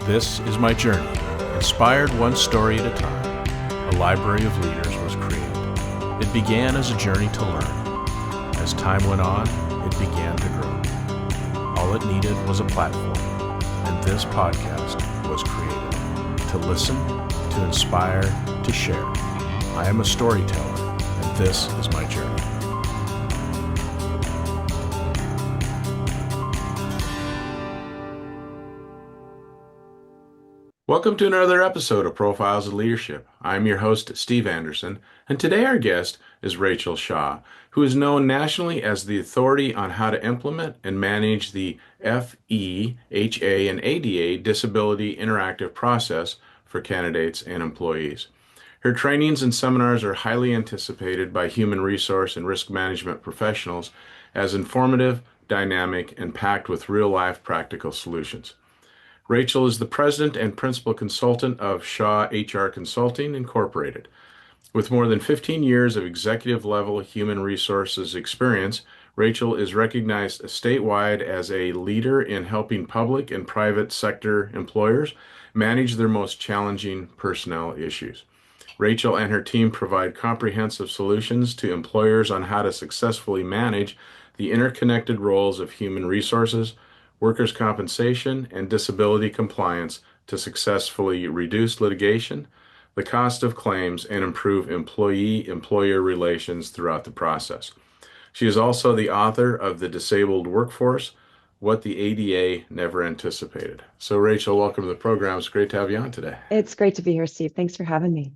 This is my journey. Inspired one story at a time, a library of leaders was created. It began as a journey to learn. As time went on, it began to grow. All it needed was a platform, and this podcast was created to listen, to inspire, to share. I am a storyteller, and this is my journey. Welcome to another episode of Profiles of Leadership. I'm your host, Steve Anderson, and today our guest is Rachel Shaw, who is known nationally as the authority on how to implement and manage the FEHA and ADA disability interactive process for candidates and employees. Her trainings and seminars are highly anticipated by human resource and risk management professionals as informative, dynamic, and packed with real-life practical solutions. Rachel is the president and principal consultant of Shaw HR Consulting Incorporated. With more than 15 years of executive-level human resources experience, Rachel is recognized statewide as a leader in helping public and private sector employers manage their most challenging personnel issues. Rachel and her team provide comprehensive solutions to employers on how to successfully manage the interconnected roles of human resources, workers' compensation, and disability compliance to successfully reduce litigation, the cost of claims, and improve employee-employer relations throughout the process. She is also the author of The Disabled Workforce, What the ADA Never Anticipated. So Rachel, welcome to the program. It's great to have you on today. It's great to be here, Steve. Thanks for having me.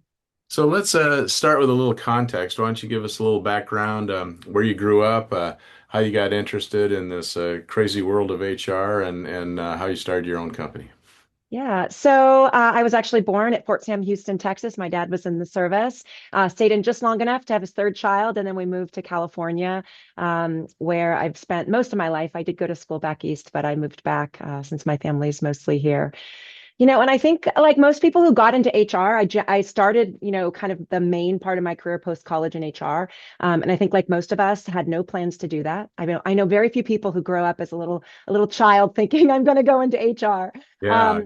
So let's start with a little context. Why don't you give us a little background, where you grew up, how you got interested in this crazy world of HR, and how you started your own company. Yeah, so I was actually born at Fort Sam Houston, Texas. My dad was in the service, stayed in just long enough to have his third child, and then we moved to California, where I've spent most of my life. I did go to school back east, but I moved back since my family's mostly here. And I think like most people who got into HR, I started, kind of the main part of my career post-college in HR. And I think like most of us had no plans to do that. I know very few people who grow up as a little child thinking I'm going to go into HR. Yeah,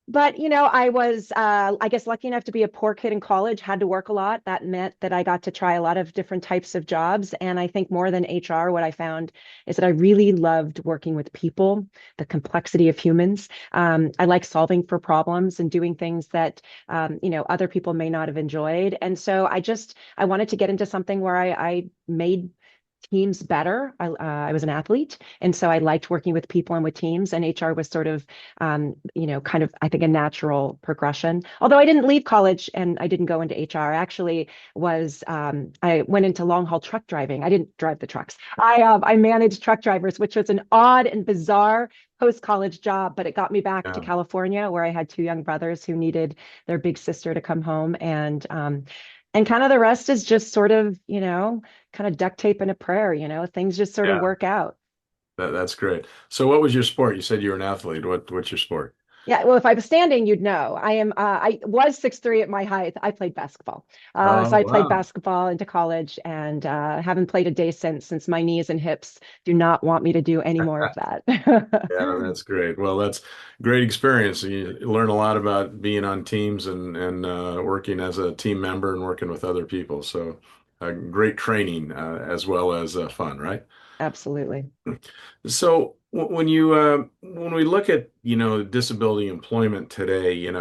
But, I was, I guess, lucky enough to be a poor kid in college, had to work a lot. That meant that I got to try a lot of different types of jobs. And I think more than HR, what I found is that I really loved working with people, the complexity of humans. I like solving for problems and doing things that, other people may not have enjoyed. And so I wanted to get into something where I made teams better. I was an athlete, and so I liked working with people and with teams. And HR was sort of, kind of, I think, a natural progression. Although I didn't leave college and I didn't go into HR. I actually I went into long haul truck driving. I didn't drive the trucks. I managed truck drivers, which was an odd and bizarre post-college job, but it got me back to yeah. California, where I had two young brothers who needed their big sister to come home, and kind of the rest is just sort of, kind of duct tape and a prayer, things just sort of Yeah, work out. that's great. So what was your sport? You said you were an athlete. What's your sport? Yeah, well, if I was standing, you'd know. I was 6'3" at my height. I played basketball. So Oh, I played wow. basketball into college and haven't played a day since my knees and hips do not want me to do any more of that. Yeah, that's great. Well, that's great experience. You learn a lot about being on teams and working as a team member and working with other people. So, great training as well as fun, right? Absolutely. So, when we look at disability employment today,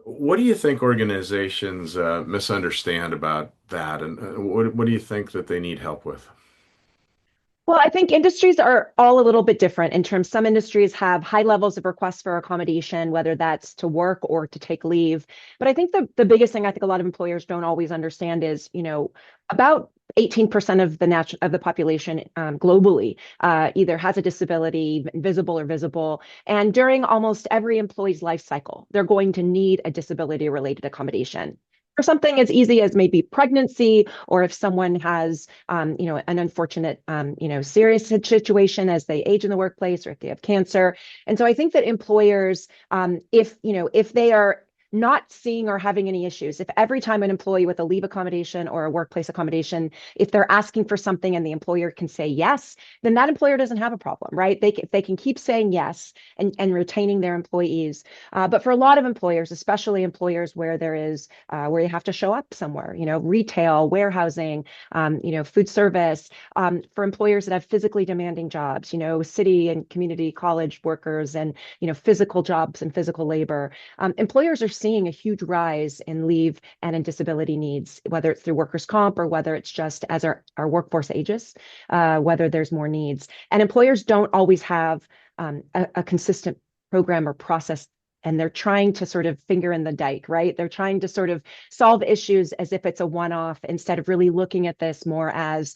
what do you think organizations misunderstand about that, and what do you think that they need help with? Well, I think industries are all a little bit different in terms some industries have high levels of requests for accommodation, whether that's to work or to take leave. But I think the biggest thing I think a lot of employers don't always understand is, about 18% of the population globally either has a disability, visible or visible. And during almost every employee's life cycle, they're going to need a disability related accommodation for something as easy as maybe pregnancy, or if someone has, an unfortunate, serious situation as they age in the workplace, or if they have cancer. And so I think that employers, if they are not seeing or having any issues. If every time an employee with a leave accommodation or a workplace accommodation, if they're asking for something and the employer can say yes, then that employer doesn't have a problem, right? They can keep saying yes and retaining their employees. But for a lot of employers, especially employers where there is where you have to show up somewhere, retail, warehousing, food service, for employers that have physically demanding jobs, city and community college workers and, physical jobs and physical labor. Employers are seeing a huge rise in leave and in disability needs, whether it's through workers' comp or whether it's just as our workforce ages, whether there's more needs. And employers don't always have a consistent program or process, and they're trying to sort of finger in the dike, right? They're trying to sort of solve issues as if it's a one-off instead of really looking at this more as,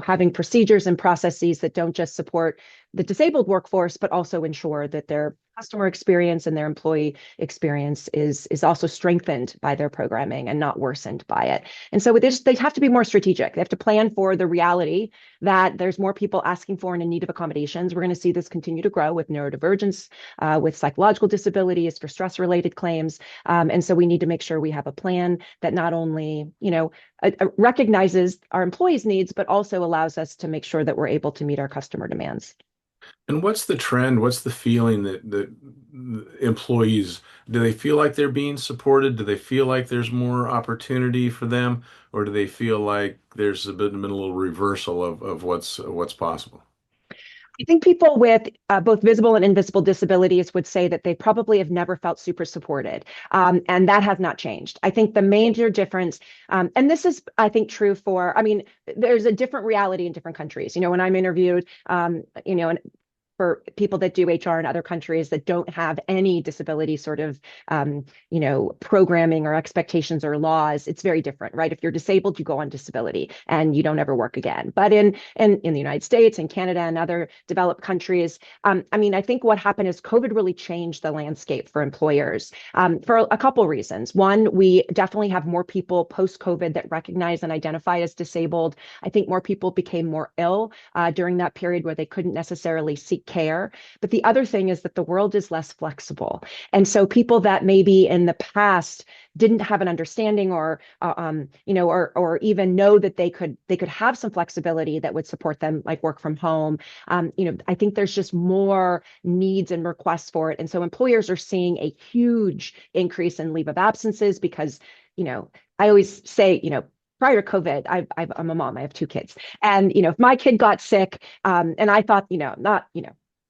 having procedures and processes that don't just support the disabled workforce, but also ensure that their customer experience and their employee experience is also strengthened by their programming and not worsened by it. And so they have to be more strategic. They have to plan for the reality that there's more people asking for and in need of accommodations. We're going to see this continue to grow with neurodivergence, with psychological disabilities, for stress-related claims. And so we need to make sure we have a plan that not only, recognizes our employees' needs, but also allows us to make sure that we're able to meet our customer demands. And what's the trend? What's the feeling that employees, do they feel like they're being supported? Do they feel like there's more opportunity for them? Or do they feel like there's been a little reversal of what's possible? I think people with both visible and invisible disabilities would say that they probably have never felt super supported. And that has not changed. I think the major difference, and this is, I think, true there's a different reality in different countries. When I'm interviewed, and for people that do HR in other countries that don't have any disability sort of, programming or expectations or laws, it's very different, right? If you're disabled, you go on disability and you don't ever work again. But in the United States and Canada and other developed countries, I think what happened is COVID really changed the landscape for employers for a couple reasons. One, we definitely have more people post-COVID that recognize and identify as disabled. I think more people became more ill during that period where they couldn't necessarily seek care. But the other thing is that the world is less flexible. And so people that maybe in the past didn't have an understanding or even know that they could have some flexibility that would support them, like work from home. I think there's just more needs and requests for it. And so employers are seeing a huge increase in leave of absences because, I always say, prior to COVID, I'm a mom, I have two kids. And, if my kid got sick, and I thought, not,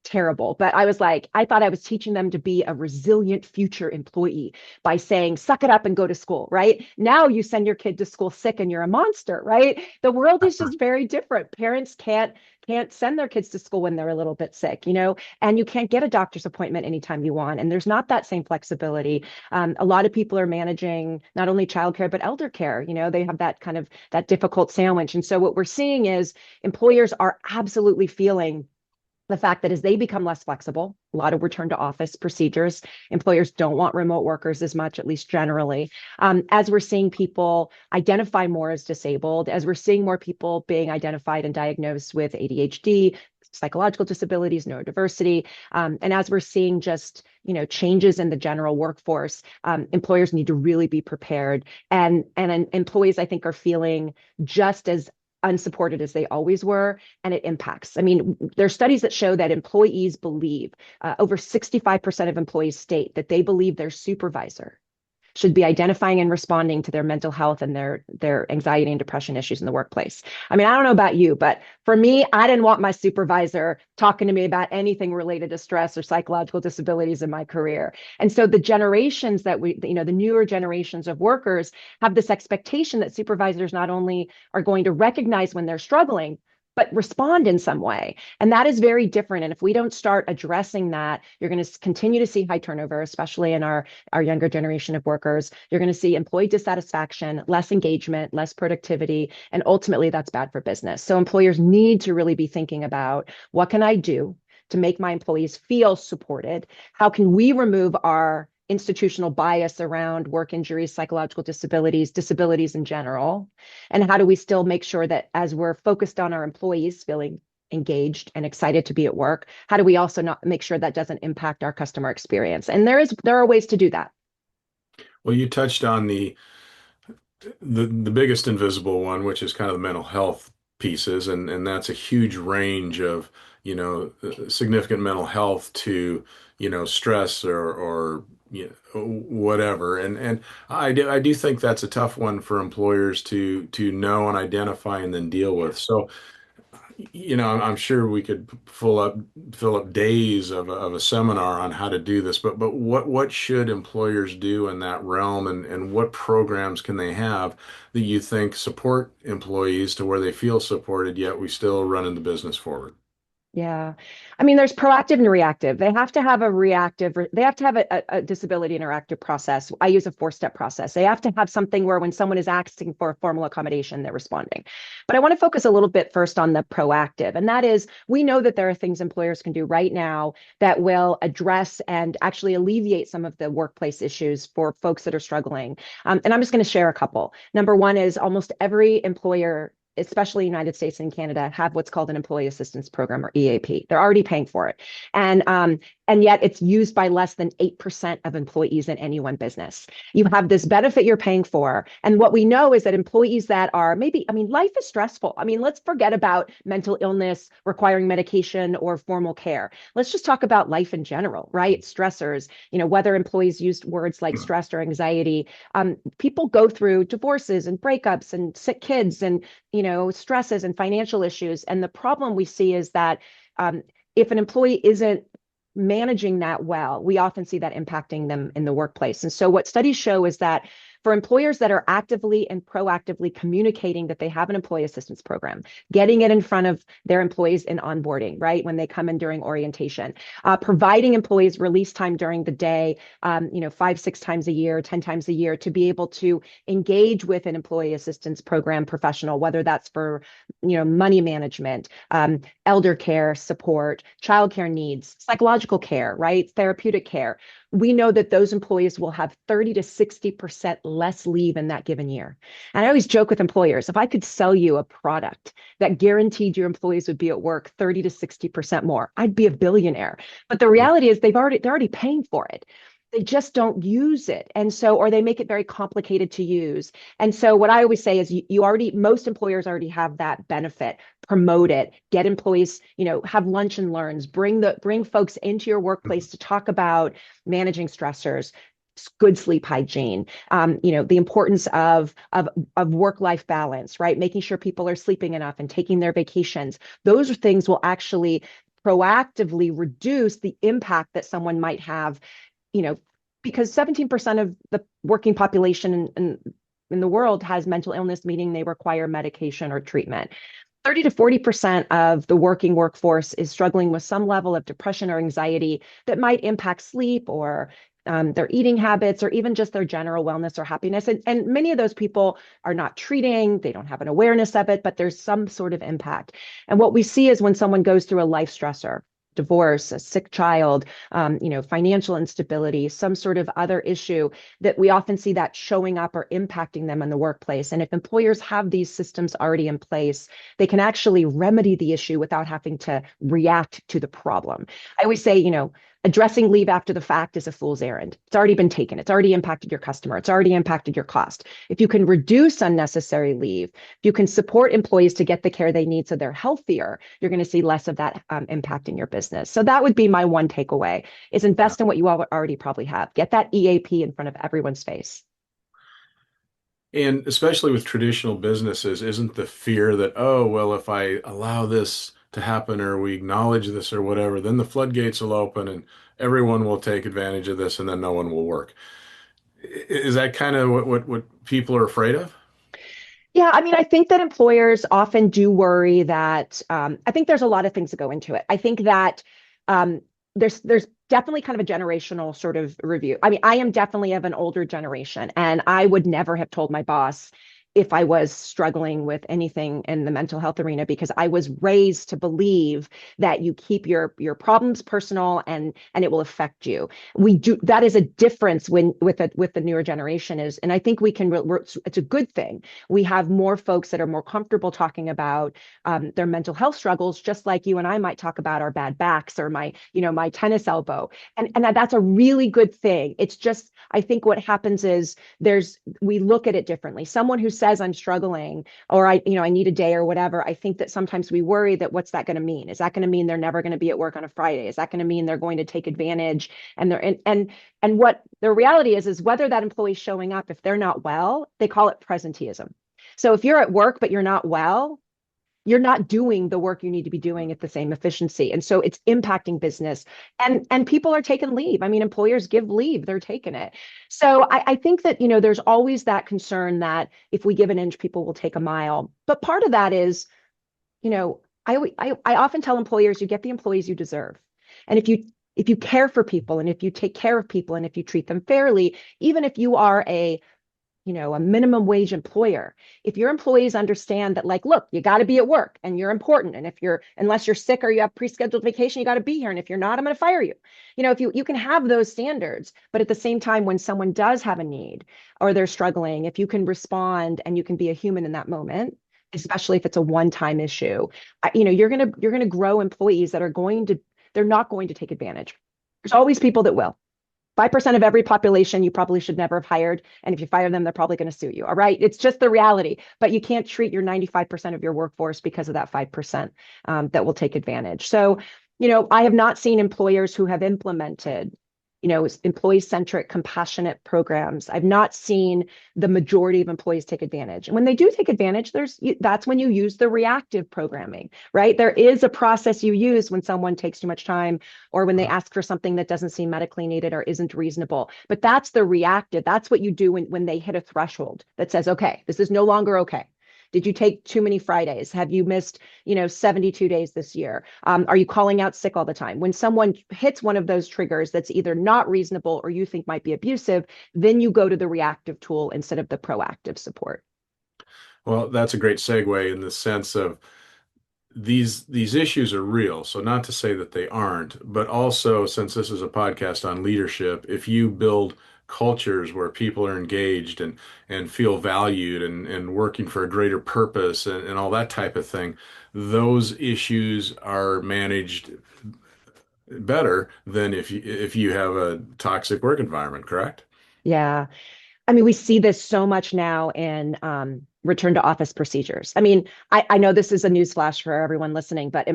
terrible, but I thought I was teaching them to be a resilient future employee by saying, suck it up and go to school, right? Now you send your kid to school sick and you're a monster, right? The world is just very different. Parents can't send their kids to school when they're a little bit sick, and you can't get a doctor's appointment anytime you want. And there's not that same flexibility. A lot of people are managing not only childcare, but elder care. They have that kind of that difficult sandwich. And so what we're seeing is employers are absolutely feeling the fact that as they become less flexible, a lot of return to office procedures, employers don't want remote workers as much, at least generally. As we're seeing people identify more as disabled, as we're seeing more people being identified and diagnosed with ADHD, psychological disabilities, neurodiversity, and as we're seeing just changes in the general workforce, employers need to really be prepared. And employees, I think, are feeling just as unsupported as they always were, and it impacts. There's studies that show that employees believe, over 65% of employees state that they believe their supervisor should be identifying and responding to their mental health and their anxiety and depression issues in the workplace. I don't know about you, but for me, I didn't want my supervisor talking to me about anything related to stress or psychological disabilities in my career. And so the generations that the newer generations of workers have this expectation that supervisors not only are going to recognize when they're struggling, but respond in some way. And that is very different. And if we don't start addressing that, you're going to continue to see high turnover, especially in our younger generation of workers. You're going to see employee dissatisfaction, less engagement, less productivity, and ultimately that's bad for business. So employers need to really be thinking about, what can I do to make my employees feel supported? How can we remove our institutional bias around work injuries, psychological disabilities in general? And how do we still make sure that as we're focused on our employees feeling engaged and excited to be at work, how do we also not make sure that doesn't impact our customer experience? And there are ways to do that. Well, you touched on the biggest invisible one, which is kind of the mental health pieces, and that's a huge range of, significant mental health to, stress or whatever. And I do think that's a tough one for employers to know and identify and then deal with. So I'm sure we could fill up days of a seminar on how to do this, but what should employers do in that realm, and what programs can they have that you think support employees to where they feel supported, yet we still running the business forward? Yeah. I mean, there's proactive and reactive. They have to have a reactive, they have to have a disability interactive process. I use a four-step process. They have to have something where when someone is asking for a formal accommodation, they're responding. But I want to focus a little bit first on the proactive. And that is, we know that there are things employers can do right now that will address and actually alleviate some of the workplace issues for folks that are struggling. And I'm just going to share a couple. Number one is almost every employer, especially United States and Canada, have what's called an employee assistance program, or EAP. They're already paying for it. And yet it's used by less than 8% of employees in any one business. You have this benefit you're paying for. And what we know is that employees that are maybe, I mean, life is stressful. I mean, let's forget about mental illness requiring medication or formal care. Let's just talk about life in general, right? Stressors, whether employees used words like stress or anxiety. People go through divorces and breakups and sick kids and stresses and financial issues. And the problem we see is that if an employee isn't managing that well, we often see that impacting them in the workplace. And so what studies show is that for employers that are actively and proactively communicating that they have an employee assistance program, getting it in front of their employees in onboarding, right, when they come in during orientation, providing employees release time during the day, 5, 6 times a year, 10 times a year, to be able to engage with an employee assistance program professional, whether that's for, money management, elder care support, childcare needs, psychological care, right, therapeutic care. We know that those employees will have 30 to 60% less leave in that given year. And I always joke with employers, if I could sell you a product that guaranteed your employees would be at work 30 to 60% more, I'd be a billionaire. But the reality is they're already paying for it. They just don't use it. And so, or they make it very complicated to use. And so what I always say is most employers already have that benefit. Promote it, get employees, have lunch and learns, bring folks into your workplace to talk about managing stressors, good sleep hygiene, the importance of work-life balance, right? Making sure people are sleeping enough and taking their vacations. Those things will actually proactively reduce the impact that someone might have, because 17% of the working population in the world has mental illness, meaning they require medication or treatment. 30 to 40% of the working workforce is struggling with some level of depression or anxiety that might impact sleep or their eating habits, or even just their general wellness or happiness. And many of those people are not treating, they don't have an awareness of it, but there's some sort of impact. And what we see is when someone goes through a life stressor, divorce, a sick child, financial instability, some sort of other issue, that we often see that showing up or impacting them in the workplace. And if employers have these systems already in place, they can actually remedy the issue without having to react to the problem. I always say, addressing leave after the fact is a fool's errand. It's already been taken. It's already impacted your customer. It's already impacted your cost. If you can reduce unnecessary leave, if you can support employees to get the care they need so they're healthier, you're going to see less of that impacting your business. So that would be my one takeaway, is invest in what you already probably have. Get that EAP in front of everyone's face. And especially with traditional businesses, isn't the fear that, oh, well, if I allow this to happen or we acknowledge this or whatever, then the floodgates will open and everyone will take advantage of this and then no one will work. Is that kind of what people are afraid of? Yeah, I mean, I think that employers often do worry that I think there's a lot of things that go into it. I think that um, there's definitely kind of a generational sort of review. I mean, I am definitely of an older generation, and I would never have told my boss, if I was struggling with anything in the mental health arena, because I was raised to believe that you keep your problems personal and it will affect you. We do, that is a difference when with the newer generation is, and I think we can it's a good thing. We have more folks that are more comfortable talking about their mental health struggles, just like you and I might talk about our bad backs or my tennis elbow, and that's a really good thing. It's just, I think what happens is we look at it differently. Someone who says I'm struggling or I need a day or whatever, I think that sometimes we worry that what's that going to mean? Is that going to mean they're never going to be at work on a Friday? Is that going to mean they're going to take advantage? And they're and what the reality is whether that employee's showing up, if they're not well, they call it presenteeism. So if you're at work but you're not well, you're not doing the work you need to be doing at the same efficiency. And so it's impacting business, and people are taking leave. I mean, employers give leave, they're taking it. So I think that, there's always that concern that if we give an inch, people will take a mile. But part of that is, I often tell employers, you get the employees you deserve. And if you care for people and if you take care of people and if you treat them fairly, even if you are a minimum wage employer, if your employees understand that, like, look, you got to be at work and you're important, and unless you're sick or you have pre-scheduled vacation, you got to be here, and if you're not, I'm going to fire you. If you can have those standards, but at the same time, when someone does have a need or they're struggling, if you can respond and you can be a human in that moment, especially if it's a one-time issue, you're going to grow employees that they're not going to take advantage. There's always people that will. 5% of every population you probably should never have hired. And if you fire them, they're probably going to sue you. All right. It's just the reality. But you can't treat your 95% of your workforce because of that 5% that will take advantage. So, I have not seen employers who have implemented, employee-centric, compassionate programs. I've not seen the majority of employees take advantage. And when they do take advantage, that's when you use the reactive programming, right? There is a process you use when someone takes too much time or when they ask for something that doesn't seem medically needed or isn't reasonable. But that's the reactive. That's what you do when they hit a threshold that says, okay, this is no longer okay. Did you take too many Fridays? Have you missed, 72 days this year? Are you calling out sick all the time? When someone hits one of those triggers that's either not reasonable or you think might be abusive, then you go to the reactive tool instead of the proactive support. Well, that's a great segue in the sense of these issues are real. So not to say that they aren't, but also since this is a podcast on leadership, if you build cultures where people are engaged and feel valued and working for a greater purpose and all that type of thing, those issues are managed better than if you have a toxic work environment, correct? Yeah. I mean, we see this so much now in return to office procedures. I mean, I know this is a newsflash for everyone listening, but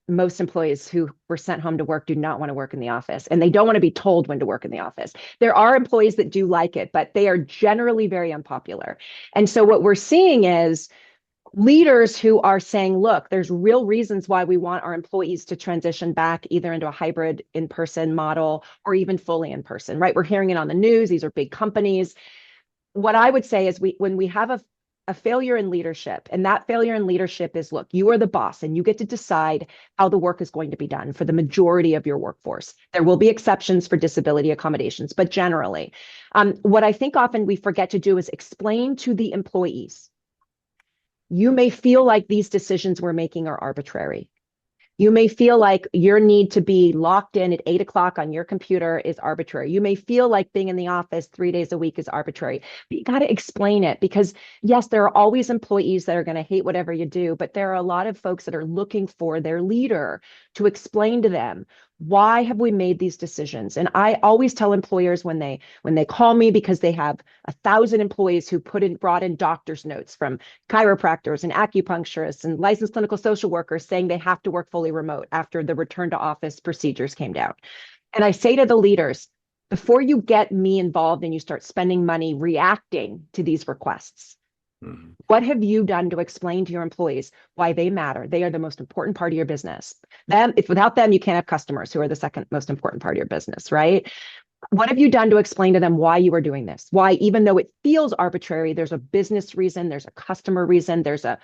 most employees who were sent home to work do not want to work in the office, and they don't want to be told when to work in the office. There are employees that do like it, but they are generally very unpopular. And so what we're seeing is leaders who are saying, look, there's real reasons why we want our employees to transition back either into a hybrid in-person model or even fully in person, right? We're hearing it on the news. These are big companies. What I would say is when we have a failure in leadership, and that failure in leadership is, look, you are the boss and you get to decide how the work is going to be done for the majority of your workforce. There will be exceptions for disability accommodations, but generally, what I think often we forget to do is explain to the employees, you may feel like these decisions we're making are arbitrary. You may feel like your need to be locked in at 8 o'clock on your computer is arbitrary. You may feel like being in the office 3 days a week is arbitrary. But you got to explain it, because yes, there are always employees that are going to hate whatever you do, but there are a lot of folks that are looking for their leader to explain to them, why have we made these decisions? And I always tell employers when they call me, because they have 1,000 employees who brought in doctor's notes from chiropractors and acupuncturists and licensed clinical social workers saying they have to work fully remote after the return to office procedures came down. And I say to the leaders, before you get me involved and you start spending money reacting to these requests, what have you done to explain to your employees why they matter? They are the most important part of your business. Without them, you can't have customers, who are the second most important part of your business, right? What have you done to explain to them why you are doing this? Why, even though it feels arbitrary, there's a business reason, there's a customer reason, there's a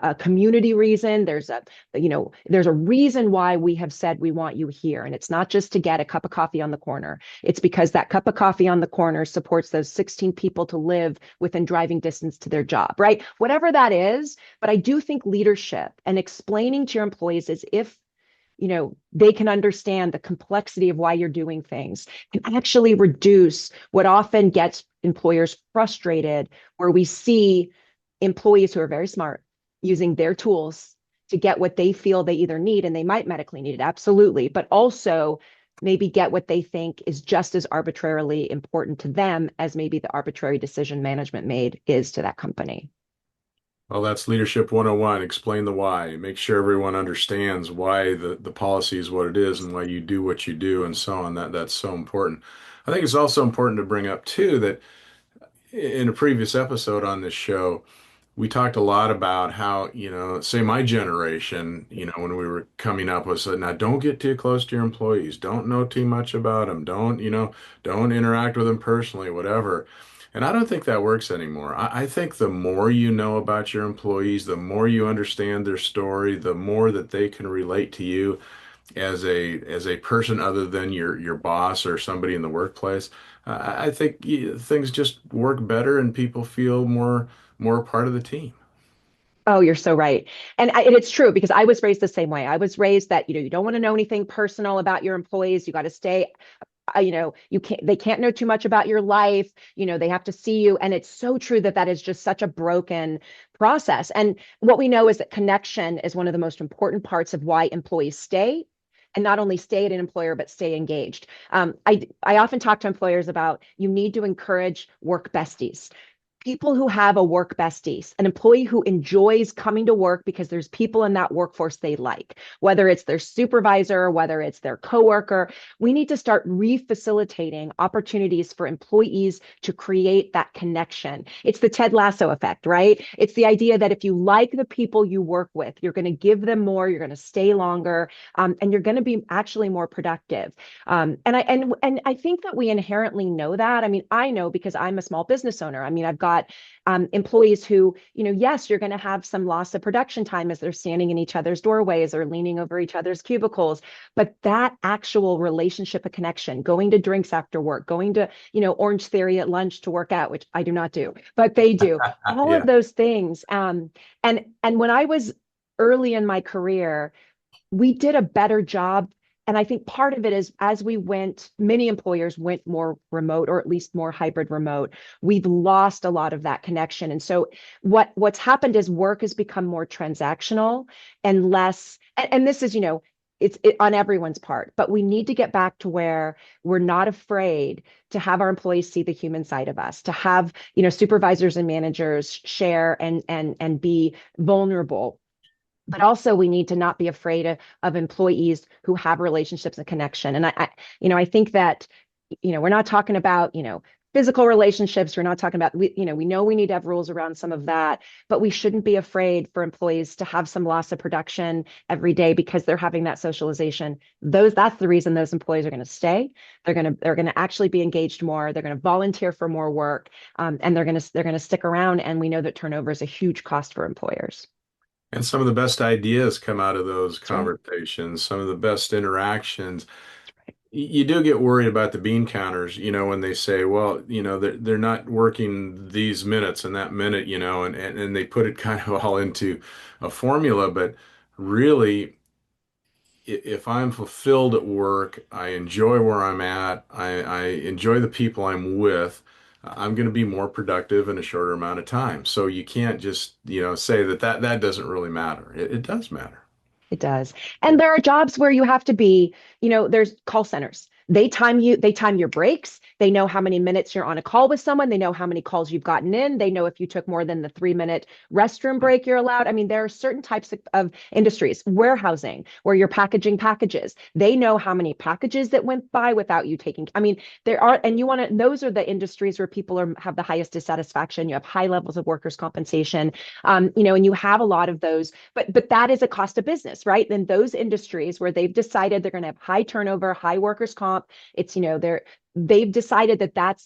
a community reason. There's a reason why we have said we want you here. And it's not just to get a cup of coffee on the corner. It's because that cup of coffee on the corner supports those 16 people to live within driving distance to their job, right? Whatever that is. But I do think leadership and explaining to your employees as if they can understand the complexity of why you're doing things can actually reduce what often gets employers frustrated, where we see employees who are very smart using their tools to get what they feel they either need, and they might medically need it, absolutely, but also maybe get what they think is just as arbitrarily important to them as maybe the arbitrary decision management made is to that company. Well, that's Leadership 101. Explain the why. Make sure everyone understands why the policy is what it is and why you do what you do and so on. That's so important. I think it's also important to bring up too that in a previous episode on this show, we talked a lot about how, say my generation, when we were coming up was now don't get too close to your employees. Don't know too much about them. Don't interact with them personally, whatever. And I don't think that works anymore. I think the more you know about your employees, the more you understand their story, the more that they can relate to you as a person other than your boss or somebody in the workplace. I think things just work better and people feel more a part of the team. Oh, you're so right. And it's true because I was raised the same way. I was raised that, you don't want to know anything personal about your employees. You got to stay, they can't know too much about your life. They have to see you. And it's so true that that is just such a broken process. And what we know is that connection is one of the most important parts of why employees stay, and not only stay at an employer, but stay engaged. I often talk to employers about you need to encourage work besties, people who have a work besties, an employee who enjoys coming to work because there's people in that workforce they like, whether it's their supervisor, whether it's their coworker. We need to start refacilitating opportunities for employees to create that connection. It's the Ted Lasso effect, right? It's the idea that if you like the people you work with, you're going to give them more, you're going to stay longer, and you're going to be actually more productive. And I think that we inherently know that. I mean, I know because I'm a small business owner. I mean, I've got employees who, yes, you're going to have some loss of production time as they're standing in each other's doorways or leaning over each other's cubicles. But that actual relationship of connection, going to drinks after work, going to, Orange Theory at lunch to work out, which I do not do, but they do, all of Yeah. those things. And when I was early in my career, we did a better job. And I think part of it is as many employers went more remote or at least more hybrid remote, we've lost a lot of that connection. And so what's happened is work has become more transactional and less, and this is, it's on everyone's part, but we need to get back to where we're not afraid to have our employees see the human side of us, to have, supervisors and managers share and be vulnerable. But also we need to not be afraid of employees who have relationships and connection. And I think that, we're not talking about, physical relationships. We're not talking about, we know we need to have rules around some of that, but we shouldn't be afraid for employees to have some loss of production every day because they're having that socialization. That's the reason those employees are going to stay. They're going to actually be engaged more. They're going to volunteer for more work, and they're going to stick around. And we know that turnover is a huge cost for employers. And some of the best ideas come out of those That's right. conversations, some of the best interactions. You do get worried about the bean counters, when they say, well, they're not working these minutes and that minute, and they put it kind of all into a formula. But really, if I'm fulfilled at work, I enjoy where I'm at, I enjoy the people I'm with, I'm going to be more productive in a shorter amount of time. So you can't just, say that doesn't really matter. It does matter. It does. And there are jobs where you have to be, there's call centers. They time your breaks. They know how many minutes you're on a call with someone. They know how many calls you've gotten in. They know if you took more than the 3 minute restroom break you're allowed. I mean, there are certain types of industries, warehousing, where you're packaging packages. They know how many packages that went by without you taking. I mean, there are, and those are the industries where people have the highest dissatisfaction. You have high levels of workers' compensation, and you have a lot of those, but that is a cost of business, right? Then those industries where they've decided they're going to have high turnover, high workers' comp, it's, they've decided that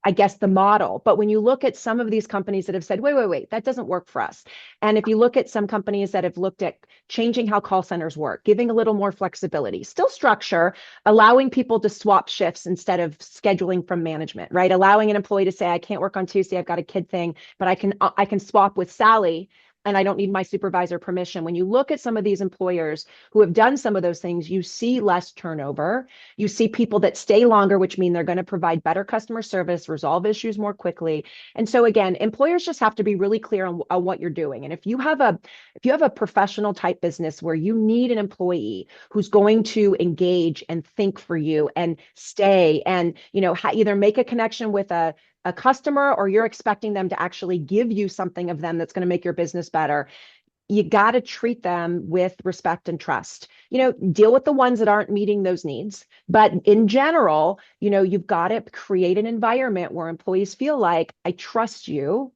I guess, the model. But when you look at some of these companies that have said, wait, that doesn't work for us. And if you look at some companies that have looked at changing how call centers work, giving a little more flexibility, still structure, allowing people to swap shifts instead of scheduling from management, right? Allowing an employee to say, I can't work on Tuesday, I've got a kid thing, but I can swap with Sally and I don't need my supervisor permission. When you look at some of these employers who have done some of those things, you see less turnover. You see people that stay longer, which mean they're going to provide better customer service, resolve issues more quickly. And so again, employers just have to be really clear on what you're doing. And if you have a professional type business where you need an employee who's going to engage and think for you and stay and either make a connection with a customer, or you're expecting them to actually give you something of them that's going to make your business better, you got to treat them with respect and trust. Deal with the ones that aren't meeting those needs. But in general, you've got to create an environment where employees feel like, I trust you,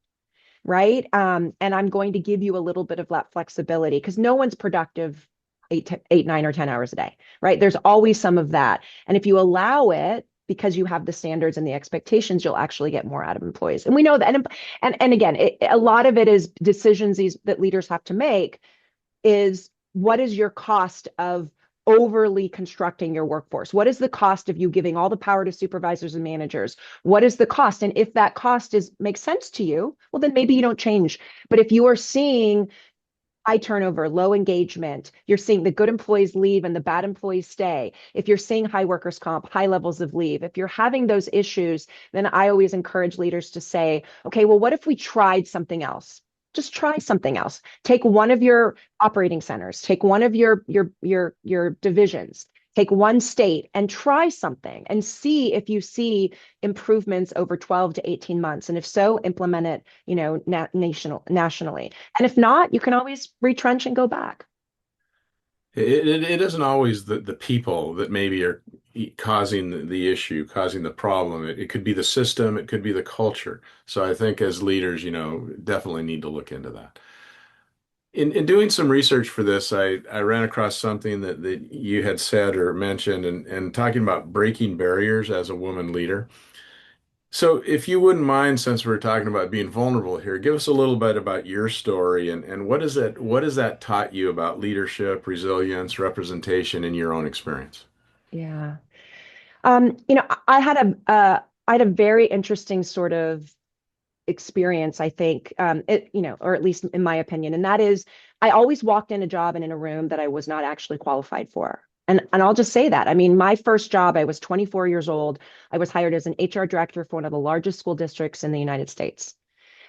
right? And I'm going to give you a little bit of that flexibility, because no one's productive 9 or 10 hours a day, right? There's always some of that. And if you allow it, because you have the standards and the expectations, you'll actually get more out of employees. And we know that. And again, a lot of it is decisions that leaders have to make. Is what is your cost of overly constructing your workforce? What is the cost of you giving all the power to supervisors and managers? What is the cost? And if that cost makes sense to you, well, then maybe you don't change. But if you are seeing high turnover, low engagement, you're seeing the good employees leave and the bad employees stay, if you're seeing high workers' comp, high levels of leave, if you're having those issues, then I always encourage leaders to say, okay, well, what if we tried something else? Just try something else. Take one of your operating centers, take one of your divisions, take one state and try something and see if you see improvements over 12 to 18 months. And if so, implement it, nationally. And if not, you can always retrench and go back. It isn't always the people that maybe are causing the issue, causing the problem. It could be the system, it could be the culture. So I think as leaders, definitely need to look into that. In doing some research for this, I ran across something that you had said or mentioned and talking about breaking barriers as a woman leader. So if you wouldn't mind, since we're talking about being vulnerable here, give us a little bit about your story and what has that taught you about leadership, resilience, representation in your own experience? Yeah. I had a very interesting sort of experience, I think, or at least in my opinion, and that is, I always walked in a job and in a room that I was not actually qualified for. And I'll just say that. I mean, my first job, I was 24 years old. I was hired as an HR director for one of the largest school districts in the United States.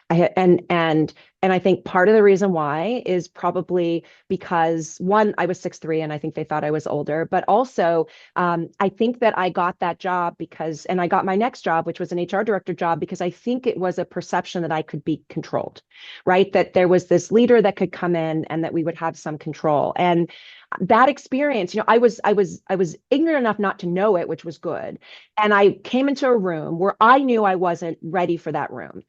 And I think part of the reason why is probably because, one, I was 6'3", and I think they thought I was older, but also I think that I got that job and I got my next job, which was an HR director job, because I think it was a perception that I could be controlled, right? That there was this leader that could come in and that we would have some control. And that experience, I was ignorant enough not to know it, which was good. And I came into a room where I knew I wasn't ready for that room.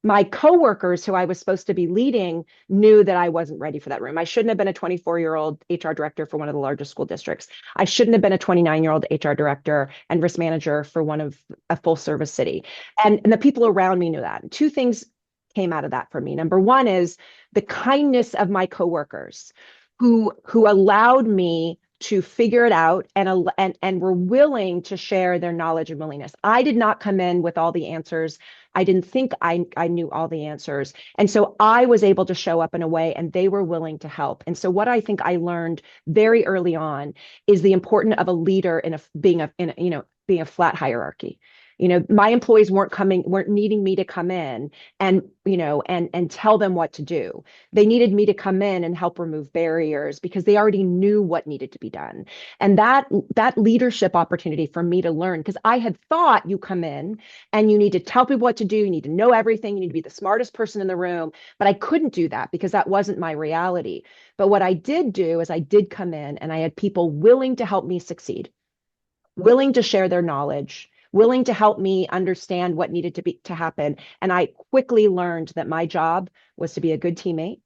My coworkers who I was supposed to be leading knew that I wasn't ready for that room. I shouldn't have been a 24-year-old HR director for one of the largest school districts. I shouldn't have been a 29-year-old HR director and risk manager for one of a full service city. And the people around me knew that. And two things came out of that for me. Number one is the kindness of my coworkers who allowed me to figure it out and were willing to share their knowledge and willingness. I did not come in with all the answers. I didn't think I knew all the answers. And so I was able to show up in a way, and they were willing to help. And so what I think I learned very early on is the importance of a leader being a flat hierarchy. My employees weren't needing me to come in and tell them what to do. They needed me to come in and help remove barriers because they already knew what needed to be done. And that leadership opportunity for me to learn, because I had thought you come in and you need to tell people what to do, you need to know everything, you need to be the smartest person in the room, but I couldn't do that because that wasn't my reality. But what I did do is I did come in and I had people willing to help me succeed, willing to share their knowledge, willing to help me understand what needed to happen. And I quickly learned that my job was to be a good teammate,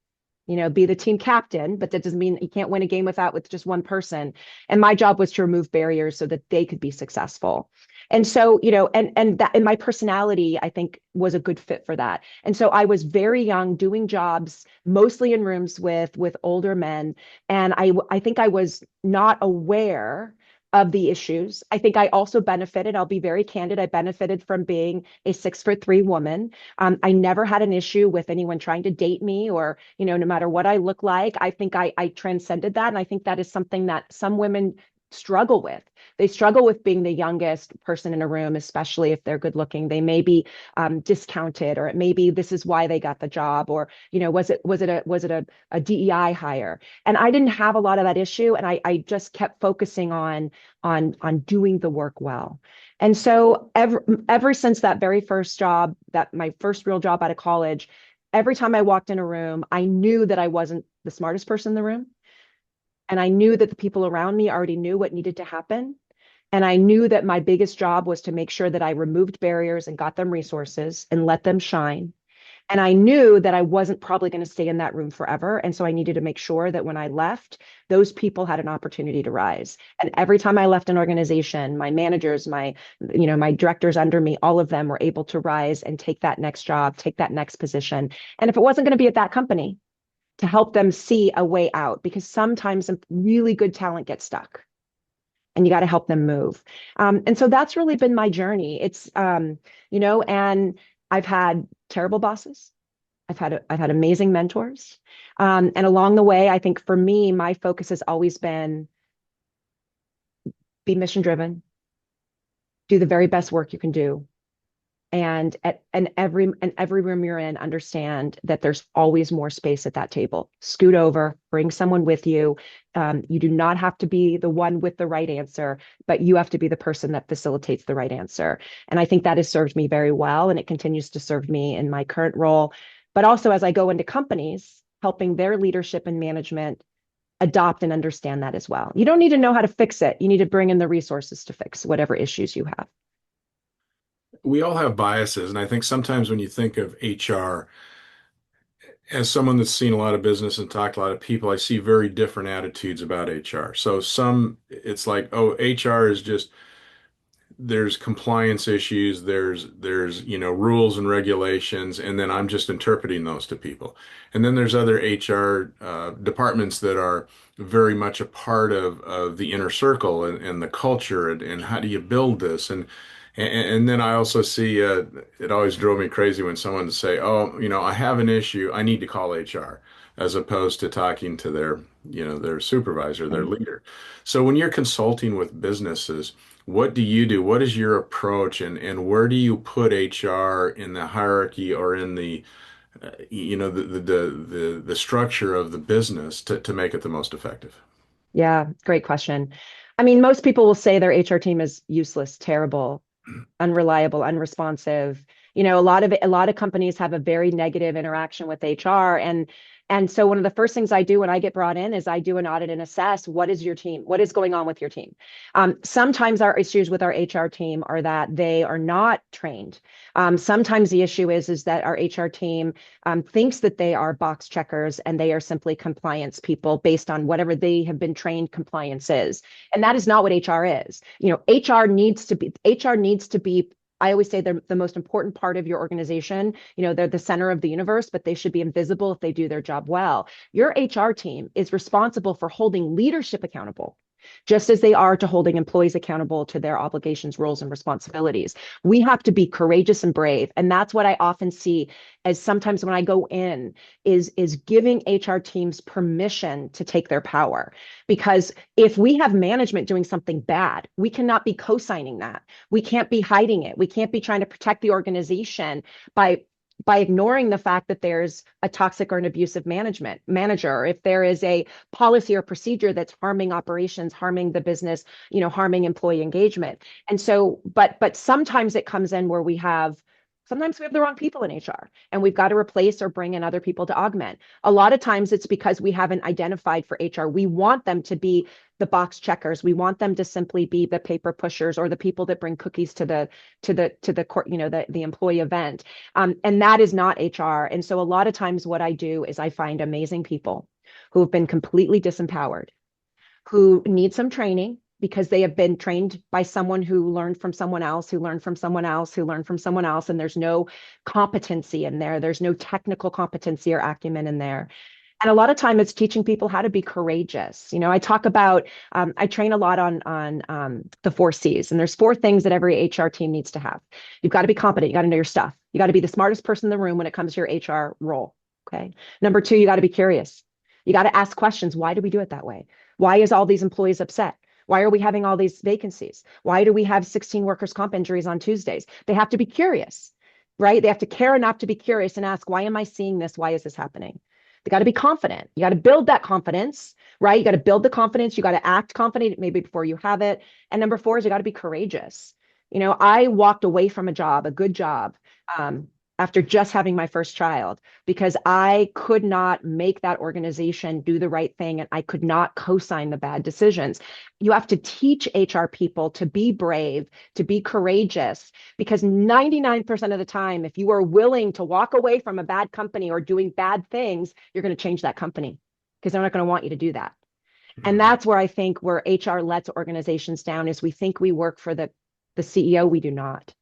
be the team captain, but that doesn't mean you can't win a game with just one person. And my job was to remove barriers so that they could be successful. And so, and my personality, I think, was a good fit for that. And so I was very young doing jobs mostly in rooms with older men. And I think I was not aware of the issues. I think I also benefited, I'll be very candid, I benefited from being a 6'3" woman. I never had an issue with anyone trying to date me or, no matter what I look like. I think I transcended that. And I think that is something that some women struggle with. They struggle with being the youngest person in a room, especially if they're good looking. They may be discounted, or it may be this is why they got the job, or was it a DEI hire? And I didn't have a lot of that issue, and I just kept focusing on doing the work well. And so ever since that very first job, that my first real job out of college, every time I walked in a room, I knew that I wasn't the smartest person in the room. And I knew that the people around me already knew what needed to happen. And I knew that my biggest job was to make sure that I removed barriers and got them resources and let them shine. And I knew that I wasn't probably going to stay in that room forever. And so I needed to make sure that when I left, those people had an opportunity to rise. And every time I left an organization, my managers, my directors under me, all of them were able to rise and take that next job, take that next position. And if it wasn't going to be at that company, to help them see a way out, because sometimes really good talent gets stuck and you got to help them move. And so that's really been my journey. And I've had terrible bosses. I've had amazing mentors. And along the way, I think for me, my focus has always been be mission driven, do the very best work you can do. And every room you're in, understand that there's always more space at that table. Scoot over, bring someone with you. You do not have to be the one with the right answer, but you have to be the person that facilitates the right answer. And I think that has served me very well, and it continues to serve me in my current role. But also as I go into companies, helping their leadership and management adopt and understand that as well. You don't need to know how to fix it. You need to bring in the resources to fix whatever issues you have. We all have biases, and I think sometimes when you think of HR, as someone that's seen a lot of business and talked to a lot of people, I see very different attitudes about HR. So some, it's like, oh, HR is just there's compliance issues, there's rules and regulations, and then I'm just interpreting those to people. And then there's other HR departments that are very much a part of the inner circle and the culture and how do you build this and then I also see it always drove me crazy when someone would say, oh, I have an issue, I need to call HR, as opposed to talking to their supervisor, their Right. leader. So when you're consulting with businesses, what do you do? What is your approach, and where do you put HR in the hierarchy or in the structure of the business to make it the most effective? Yeah, great question. I mean, most people will say their HR team is useless, terrible, unreliable, unresponsive. A lot of companies have a very negative interaction with HR, and so one of the first things I do when I get brought in is I do an audit and assess what is your team, what is going on with your team. Sometimes our issues with our HR team are that they are not trained. Sometimes the issue is that our HR team thinks that they are box checkers and they are simply compliance people based on whatever they have been trained compliance is, and that is not what HR is. HR needs to be. I always say they're the most important part of your organization. They're the center of the universe, but they should be invisible if they do their job well. Your HR team is responsible for holding leadership accountable, just as they are to holding employees accountable to their obligations, roles, and responsibilities. We have to be courageous and brave. And that's what I often see as sometimes when I go in is giving HR teams permission to take their power. Because if we have management doing something bad, we cannot be co-signing that. We can't be hiding it. We can't be trying to protect the organization by ignoring the fact that there's a toxic or an abusive manager, if there is a policy or procedure that's harming operations, harming the business, harming employee engagement. And so, but sometimes it comes in where sometimes we have the wrong people in HR and we've got to replace or bring in other people to augment. A lot of times it's because we haven't identified for HR. We want them to be the box checkers. We want them to simply be the paper pushers or the people that bring cookies to the court, the employee event. And that is not HR. And so a lot of times what I do is I find amazing people who have been completely disempowered, who need some training because they have been trained by someone who learned from someone else, who learned from someone else, who learned from someone else, and there's no competency in there. There's no technical competency or acumen in there. And a lot of time it's teaching people how to be courageous. I talk about, I train a lot on the 4 Cs, and there's 4 things that every HR team needs to have. You've got to be competent. You got to know your stuff. You got to be the smartest person in the room when it comes to your HR role. Okay. Number 2, you got to be curious. You got to ask questions. Why do we do it that way? Why is all these employees upset? Why are we having all these vacancies? Why do we have 16 workers' comp injuries on Tuesdays? They have to be curious, right? They have to care enough to be curious and ask, why am I seeing this? Why is this happening? They got to be confident. You got to build that confidence, right? You got to build the confidence. You got to act confident maybe before you have it. And number 4 is you got to be courageous. I walked away from a good job, after just having my first child because I could not make that organization do the right thing and I could not co-sign the bad decisions. You have to teach HR people to be brave, to be courageous, because 99% of the time, if you are willing to walk away from a bad company or doing bad things, you're going to change that company because they're not going to want you to do that. And that's where I think where HR lets organizations down is we think we work for the CEO. We do not.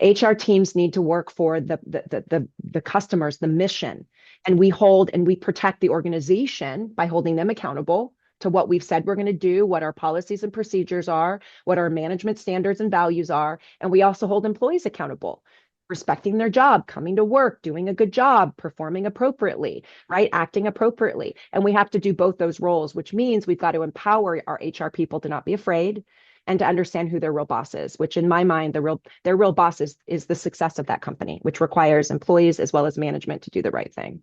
HR teams need to work for the customers, the mission, and we protect the organization by holding them accountable to what we've said we're going to do, what our policies and procedures are, what our management standards and values are, and we also hold employees accountable, respecting their job, coming to work, doing a good job, performing appropriately, right? Acting appropriately. And we have to do both those roles, which means we've got to empower our HR people to not be afraid and to understand who their real boss is, which in my mind, their real boss is the success of that company, which requires employees as well as management to do the right thing.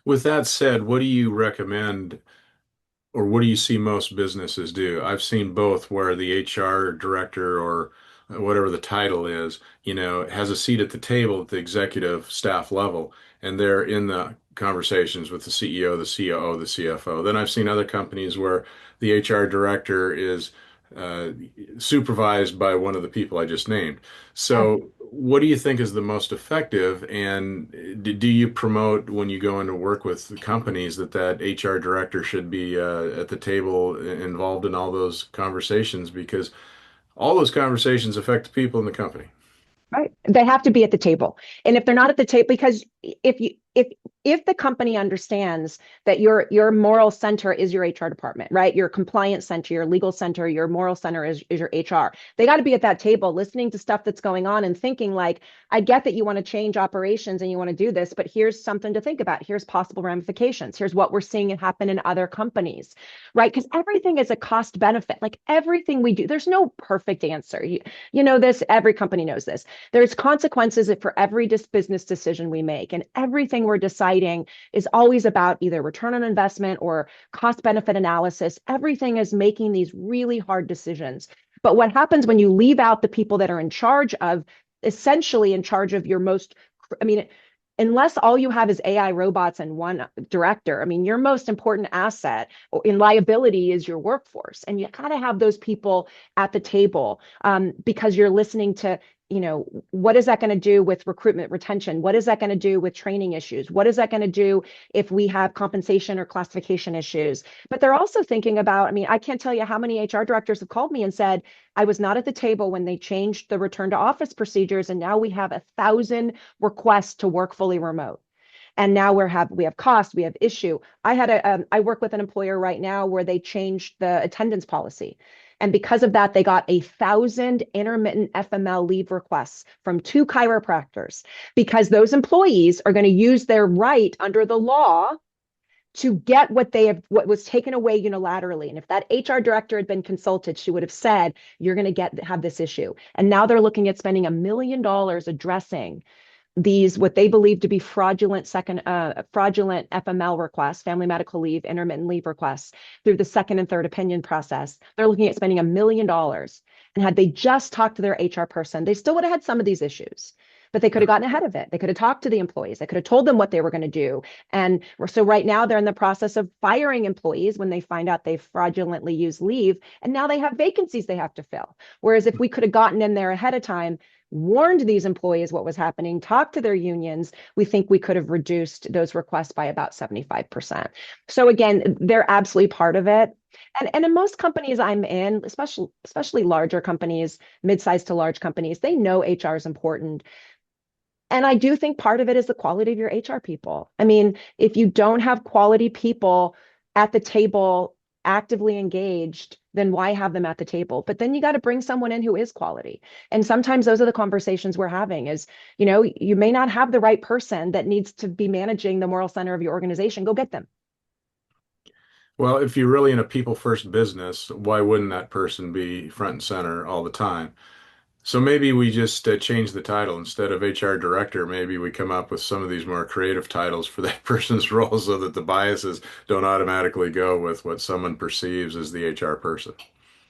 With that said, what do you recommend or what do you see most businesses do? I've seen both where the HR director or whatever the title is, has a seat at the table at the executive staff level, and they're in the conversations with the CEO, the COO, the CFO. Then I've seen other companies where the HR director is uh, supervised by one of the people I just named. Yeah. So, what do you think is the most effective? And do you promote when you go into work with the companies that HR director should be at the table involved in all those conversations? Because all those conversations affect the people in the company. Right. They have to be at the table. And if they're not at the table, because if the company understands that your moral center is your HR department, right? Your compliance center, your legal center, your moral center is your HR. They got to be at that table listening to stuff that's going on and thinking like, I get that you want to change operations and you want to do this, but here's something to think about. Here's possible ramifications. Here's what we're seeing happen in other companies, right? Because everything is a cost benefit. Like everything we do, there's no perfect answer. You know this, every company knows this. There's consequences for every business decision we make, and everything we're deciding is always about either return on investment or cost benefit analysis. Everything is making these really hard decisions. But what happens when you leave out the people that are in charge of, essentially in charge of your most, I mean, unless all you have is AI robots and one director, I mean, your most important asset in liability is your workforce. And you got to have those people at the table because you're listening to, what is that going to do with recruitment retention? What is that going to do with training issues? What is that going to do if we have compensation or classification issues? But they're also thinking about, I mean, I can't tell you how many HR directors have called me and said, I was not at the table when they changed the return to office procedures. And now we have 1,000 requests to work fully remote. And now we have cost, we have issue. I work with an employer right now where they changed the attendance policy. And because of that, they got 1,000 intermittent FML leave requests from 2 chiropractors because those employees are going to use their right under the law to get what was taken away unilaterally. And if that HR director had been consulted, she would have said, you're going to have this issue. And now they're looking at spending $1 million addressing these what they believe to be fraudulent FML requests, family medical leave, intermittent leave requests through the second and third opinion process. They're looking at spending $1 million. And had they just talked to their HR person, they still would have had some of these issues. but they could have gotten ahead of it. They could have talked to the employees. They could have told them what they were going to do. And so right now they're in the process of firing employees when they find out they fraudulently used leave. And now they have vacancies they have to fill. Whereas if we could have gotten in there ahead of time, warned these employees what was happening, talked to their unions, we think we could have reduced those requests by about 75%. So again, they're absolutely part of it. And in most companies I'm in, especially larger companies, mid-sized to large companies, they know HR is important. And I do think part of it is the quality of your HR people. I mean, if you don't have quality people at the table actively engaged, then why have them at the table? But then you got to bring someone in who is quality. And sometimes those are the conversations we're having is, you may not have the right person that needs to be managing the moral center of your organization. Go get them. Well, if you're really in a people first business, why wouldn't that person be front and center all the time? So maybe we just change the title instead of HR director. Maybe we come up with some of these more creative titles for that person's role so that the biases don't automatically go with what someone perceives as the HR person.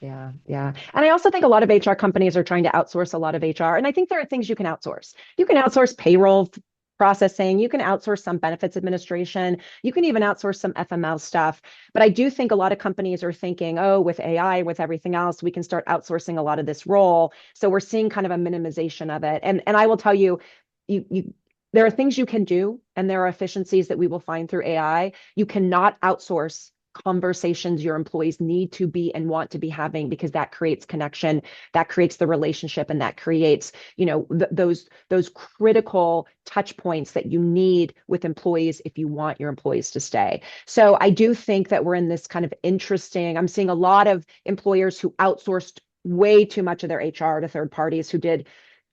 Yeah, yeah. And I also think a lot of HR companies are trying to outsource a lot of HR. And I think there are things you can outsource. You can outsource payroll processing, you can outsource some benefits administration, you can even outsource some FML stuff. But I do think a lot of companies are thinking, oh, with AI, with everything else, we can start outsourcing a lot of this role. So we're seeing kind of a minimization of it. And I will tell you, you there are things you can do, and there are efficiencies that we will find through AI. You cannot outsource conversations your employees need to be and want to be having, because that creates connection, that creates the relationship, and that creates those critical touch points that you need with employees if you want your employees to stay. So I do think that we're in this kind of interesting, I'm seeing a lot of employers who outsourced way too much of their HR to third parties who did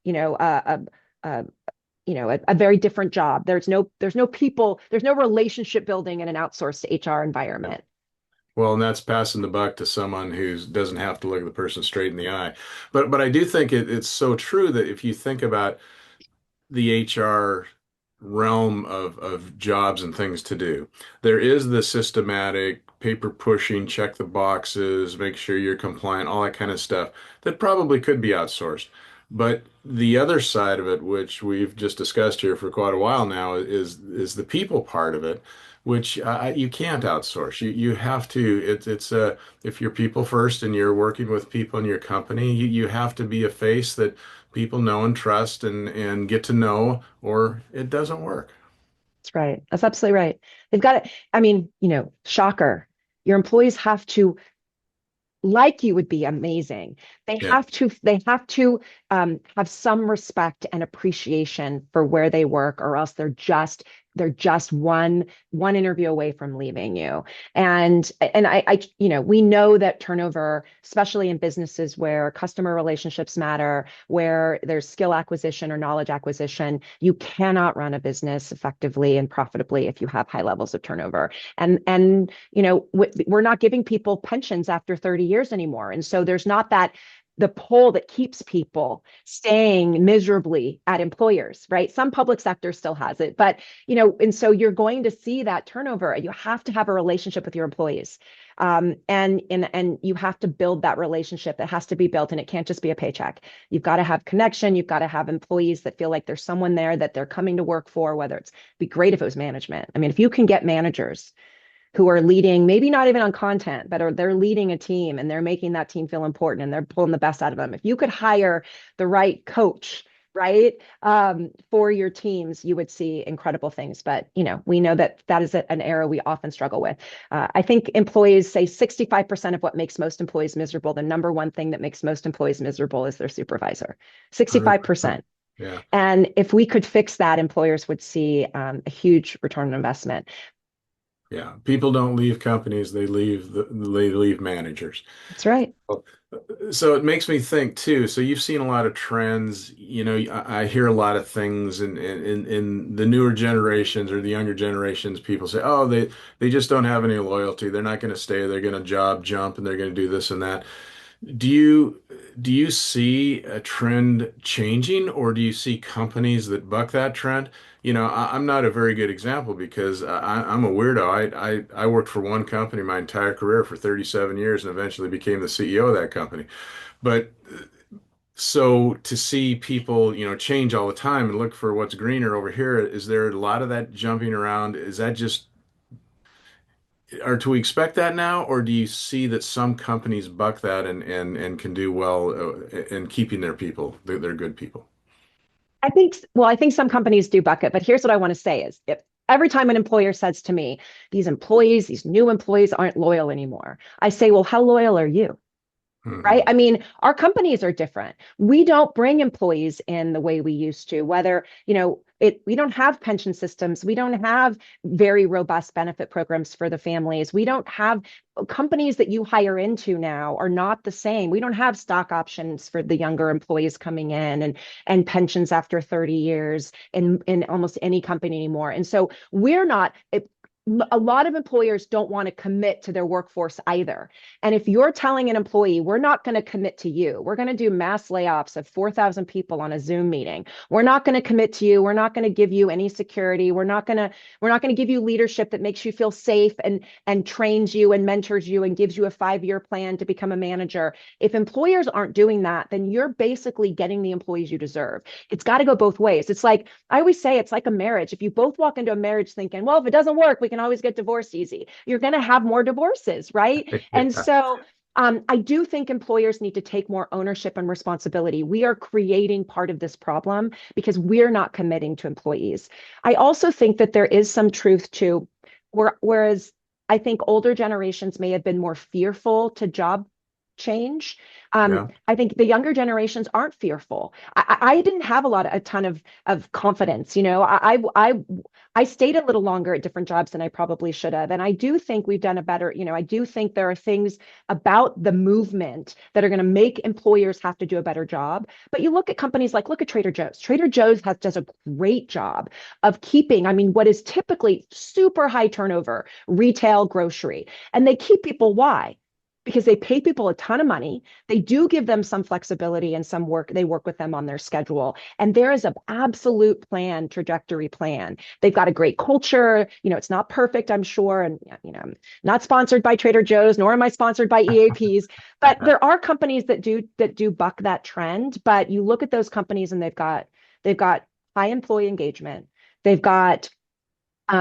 you know a a very different job. There's no people, there's no relationship building in an outsourced HR environment. Well, and that's passing the buck to someone who doesn't have to look the person straight in the eye. But I do think it's so true that if you think about the HR realm of jobs and things to do. There is the systematic paper pushing, check the boxes, make sure you're compliant, all that kind of stuff that probably could be outsourced. But the other side of it, which we've just discussed here for quite a while now, is the people part of it, which you can't outsource. You have to. It's a if you're people first and you're working with people in your company, you have to be a face that people know and trust and get to know, or it doesn't work. That's right. That's absolutely right. They've got to, I mean, shocker. Your employees have to like you would be amazing. Yeah. They have some respect and appreciation for where they work, or else they're just one interview away from leaving you. And we know that turnover, especially in businesses where customer relationships matter, where there's skill acquisition or knowledge acquisition, you cannot run a business effectively and profitably if you have high levels of turnover. And we're not giving people pensions after 30 years anymore. And so there's not the pull that keeps people staying miserably at employers, right? Some public sector still has it, but and so you're going to see that turnover. You have to have a relationship with your employees, and you have to build that relationship. That has to be built, and it can't just be a paycheck. You've got to have connection. You've got to have employees that feel like there's someone there that they're coming to work for. Whether it'd be great if it was management. I mean, if you can get managers who are leading, maybe not even on content, but they're leading a team and they're making that team feel important and they're pulling the best out of them. If you could hire the right coach, right, for your teams, you would see incredible things. But, we know that is an area we often struggle with. I think employees say 65% of what makes most employees miserable, the number one thing that makes most employees miserable is their supervisor, 100%. 65%. Yeah. And if we could fix that, employers would see a huge return on investment. Yeah. People don't leave companies, they leave managers. That's right. So it makes me think too. So you've seen a lot of trends. I hear a lot of things in the newer generations or the younger generations. People say, "Oh, they just don't have any loyalty. They're not going to stay. They're going to job jump and they're going to do this and that." Do you do you see a trend changing, or do you see companies that buck that trend? I'm not a very good example because I'm a weirdo. I worked for one company my entire career for 37 years and eventually became the CEO of that company. But So to see people, change all the time and look for what's greener over here, is there a lot of that jumping around? Is that just, or do we expect that now, or do you see that some companies buck that and can do well in keeping their people, their good people? I think some companies do bucket, but here's what I want to say is if every time an employer says to me, these new employees aren't loyal anymore, I say, well, how loyal are you? Right? Hmm. I mean, our companies are different. We don't bring employees in the way we used to, whether, we don't have pension systems. We don't have very robust benefit programs for the families. We don't have companies that you hire into now are not the same. We don't have stock options for the younger employees coming in and pensions after 30 years in almost any company anymore. And so we're not, a lot of employers don't want to commit to their workforce either. And if you're telling an employee, we're not going to commit to you, we're going to do mass layoffs of 4,000 people on a Zoom meeting. We're not going to commit to you. We're not going to give you any security. We're not going to give you leadership that makes you feel safe and trains you and mentors you and gives you a 5-year plan to become a manager. If employers aren't doing that, then you're basically getting the employees you deserve. It's got to go both ways. It's like I always say, it's like a marriage. If you both walk into a marriage thinking, well, if it doesn't work, we can always get divorced easy, you're going to have more divorces, right? And Yeah. so I do think employers need to take more ownership and responsibility. We are creating part of this problem because we're not committing to employees. I also think that there is some truth to whereas I think older generations may have been more fearful to job change. Yeah. I think the younger generations aren't fearful. I didn't have a ton of confidence. I stayed a little longer at different jobs than I probably should have, and I do think we've done a better. I do think there are things about the movement that are going to make employers have to do a better job. But you look at companies like look at Trader Joe's. Trader Joe's does a great job of keeping. I mean, what is typically super high turnover retail grocery, and they keep people. Why? Because they pay people a ton of money. They do give them some flexibility and some work. They work with them on their schedule. And there is an absolute plan, trajectory plan. They've got a great culture. It's not perfect, I'm sure. And, I'm not sponsored by Trader Joe's, nor am I sponsored by EAPs. But there are companies that do buck that trend. But you look at those companies and they've got high employee engagement. They've got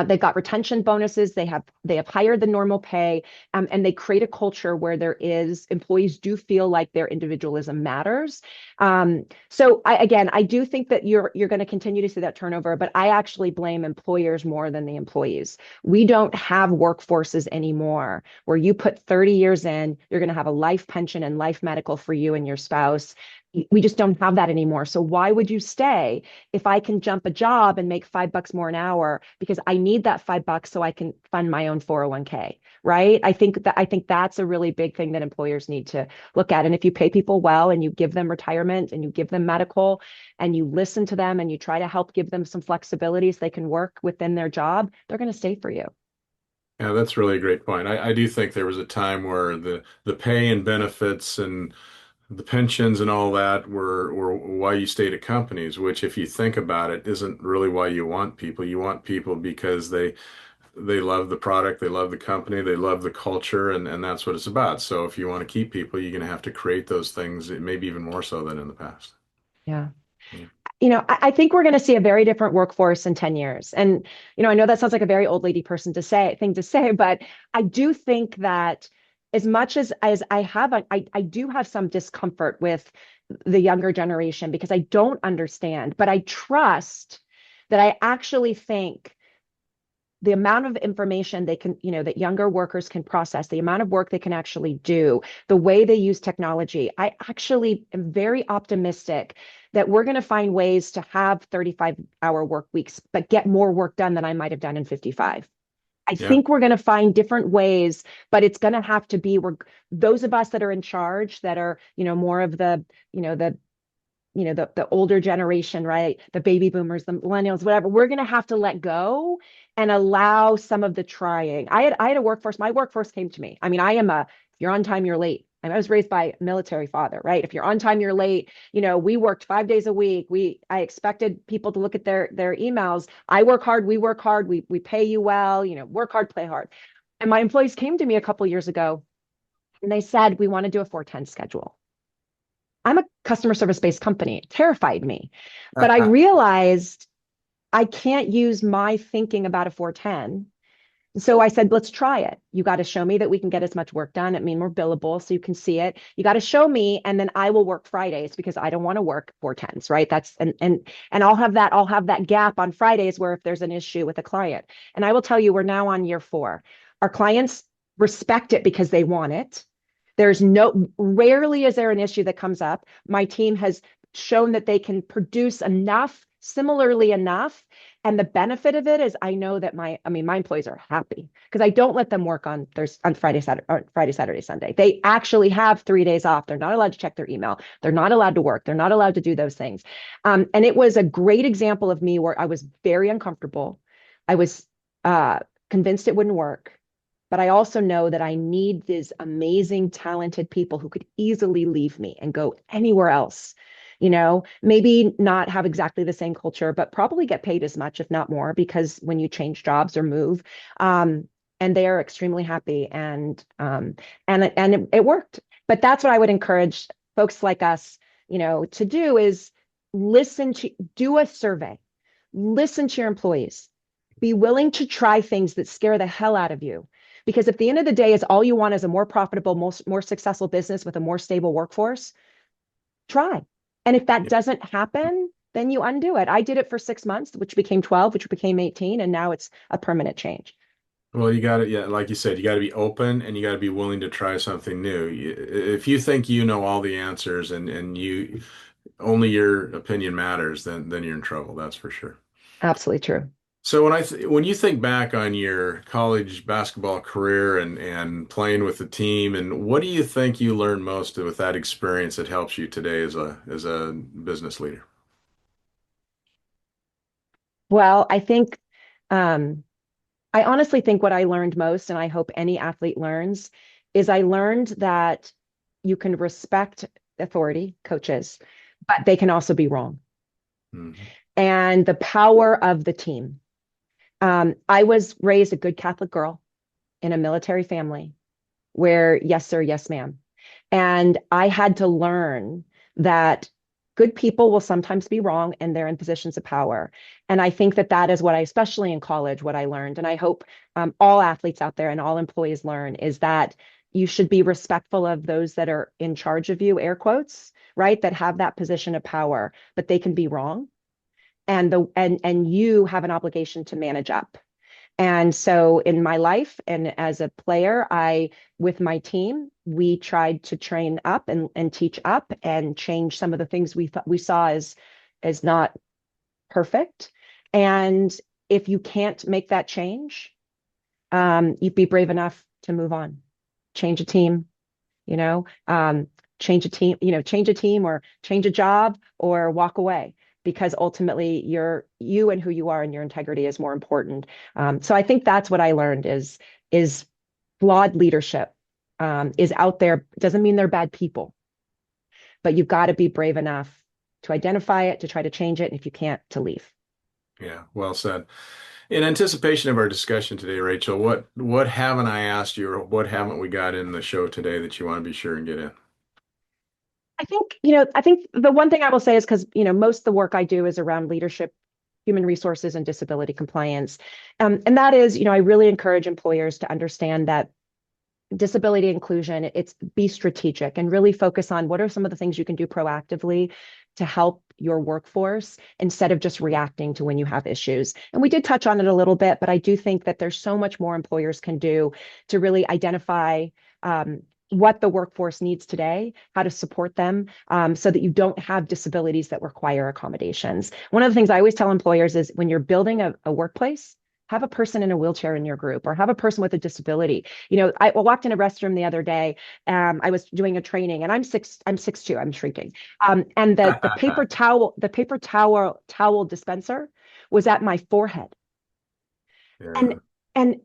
they've got retention bonuses. They have higher than normal pay, and they create a culture where employees do feel like their individualism matters. So I do think that you're going to continue to see that turnover, but I actually blame employers more than the employees. We don't have workforces anymore where you put 30 years in, you're going to have a life pension and life medical for you and your spouse. We just don't have that anymore. So why would you stay if I can jump a job and make $5 more an hour because I need that $5 so I can fund my own 401k, right? I think that's a really big thing that employers need to look at. And if you pay people well and you give them retirement and you give them medical and you listen to them and you try to help give them some flexibility so they can work within their job, they're going to stay for you. Yeah, that's really a great point. I do think there was a time where the pay and benefits and the pensions and all that were why you stayed at companies, which if you think about it, isn't really why you want people. You want people because they love the product, they love the company, they love the culture, and that's what it's about. So if you want to keep people, you're going to have to create those things, maybe even more so than in the past. Yeah. Yeah. I think we're going to see a very different workforce in 10 years. And, I know that sounds like a very old lady thing to say, but I do think that as much as I do have some discomfort with the younger generation because I don't understand, but I trust that I actually think the amount of information they can, that younger workers can process, the amount of work they can actually do, the way they use technology, I actually am very optimistic that we're going to find ways to have 35-hour work weeks, but get more work done than I might have done in 55. I Yeah. think we're going to find different ways, but it's going to have to be where those of us that are in charge, that are, more of the older generation, right? The baby boomers, the millennials, whatever, we're going to have to let go and allow some of the trying. I had a workforce, my workforce came to me. I mean, if you're on time, you're late. I was raised by a military father, right? If you're on time, you're late. We worked 5 days a week. I expected people to look at their emails. I work hard, we work hard, we pay you well, work hard, play hard. And my employees came to me a couple years ago and they said, we want to do a 4-10 schedule. I'm a customer service based company. It terrified me. But I realized I can't use my thinking about a 410. So I said, let's try it. You got to show me that we can get as much work done. I mean, we're billable, so you can see it. You got to show me, and then I will work Fridays because I don't want to work 410s, right? That's and I'll have that gap on Fridays where if there's an issue with a client. And I will tell you, we're now on year 4. Our clients respect it because they want it. There's no rarely is there an issue that comes up. My team has shown that they can produce enough, similarly enough. And the benefit of it is I know that my employees are happy because I don't let them work on Friday, Saturday, or Friday, Saturday, Sunday. They actually have 3 days off. They're not allowed to check their email. They're not allowed to work. They're not allowed to do those things. And it was a great example of me where I was very uncomfortable. I was convinced it wouldn't work. But I also know that I need these amazing, talented people who could easily leave me and go anywhere else. Maybe not have exactly the same culture, but probably get paid as much, if not more, because when you change jobs or move, and they are extremely happy, and it worked. But that's what I would encourage folks like us, to do is do a survey, listen to your employees, be willing to try things that scare the hell out of you. Because at the end of the day, is all you want is a more profitable, more successful business with a more stable workforce. Try. And if that doesn't happen, then you undo it. I did it for 6 months, which became 12, which became 18, and now it's a permanent change. Well, you got to, yeah, like you said, you got to be open and you got to be willing to try something new. If you think you know all the answers and you only your opinion matters, then you're in trouble. That's for sure. Absolutely true. So when you think back on your college basketball career and playing with the team, and what do you think you learned most with that experience that helps you today as a business leader? Well, um, I honestly think what I learned most, and I hope any athlete learns, is I learned that you can respect authority, coaches, but they can also be wrong. Hmm. And the power of the team. I was raised a good Catholic girl in a military family where, yes, sir, yes, ma'am. And I had to learn that good people will sometimes be wrong and they're in positions of power. And I think that that is what especially in college, what I learned. And I hope all athletes out there and all employees learn is that you should be respectful of those that are in charge of you, air quotes, right? That have that position of power, but they can be wrong. And you have an obligation to manage up. And so in my life and as a player, with my team, we tried to train up and teach up and change some of the things we thought we saw as not perfect. And if you can't make that change, you'd be brave enough to move on, change a team, you know, um, change a team or change a job or walk away because ultimately you and who you are and your integrity is more important. So I think that's what I learned is flawed leadership is out there. It doesn't mean they're bad people, but you've got to be brave enough to identify it, to try to change it, and if you can't, to leave. Yeah, well said. In anticipation of our discussion today, Rachel, what haven't I asked you, or what haven't we got in the show today that you want to be sure and get in? I think the one thing I will say is because, most of the work I do is around leadership, human resources, and disability compliance. And that is, I really encourage employers to understand that disability inclusion, it's be strategic and really focus on what are some of the things you can do proactively to help your workforce instead of just reacting to when you have issues. And we did touch on it a little bit, but I do think that there's so much more employers can do to really identify what the workforce needs today, how to support them so that you don't have disabilities that require accommodations. One of the things I always tell employers is when you're building a workplace, have a person in a wheelchair in your group or have a person with a disability. I walked in a restroom the other day. I was doing a training and I'm 6'2", I'm shrinking. And the paper towel dispenser was at my forehead. And Yeah. and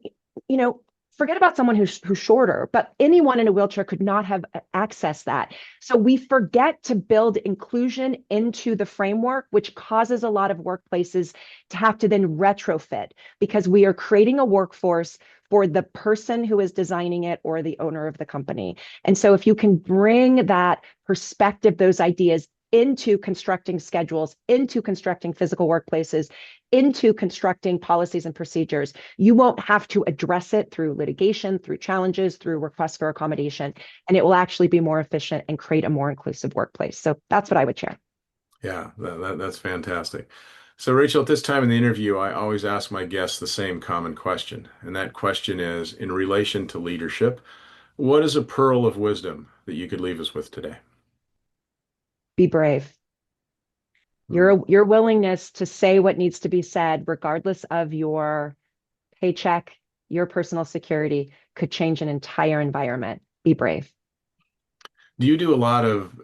you know, forget about someone who's shorter, but anyone in a wheelchair could not have accessed that. So we forget to build inclusion into the framework, which causes a lot of workplaces to have to then retrofit because we are creating a workforce for the person who is designing it or the owner of the company. And so if you can bring that perspective, those ideas into constructing schedules, into constructing physical workplaces, into constructing policies and procedures, you won't have to address it through litigation, through challenges, through requests for accommodation, and it will actually be more efficient and create a more inclusive workplace. So that's what I would share. Yeah, that's fantastic. So, Rachel, at this time in the interview, I always ask my guests the same common question. And that question is, in relation to leadership, what is a pearl of wisdom that you could leave us with today? Be brave. Hmm. Your willingness to say what needs to be said, regardless of your paycheck, your personal security, could change an entire environment. Be brave. Do you do a lot of,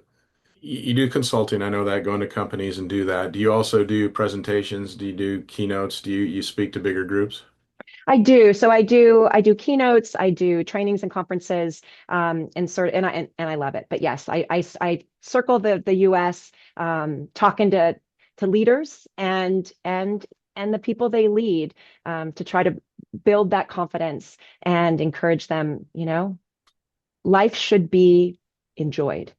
you do consulting, I know that, going to companies and do that. Do you also do presentations? Do you do keynotes? Do you speak to bigger groups? I do. So I do keynotes, I do trainings and conferences, and I love it. But yes, I circle the US, talking to leaders and the people they lead, to try to build that confidence and encourage them, life should be enjoyed.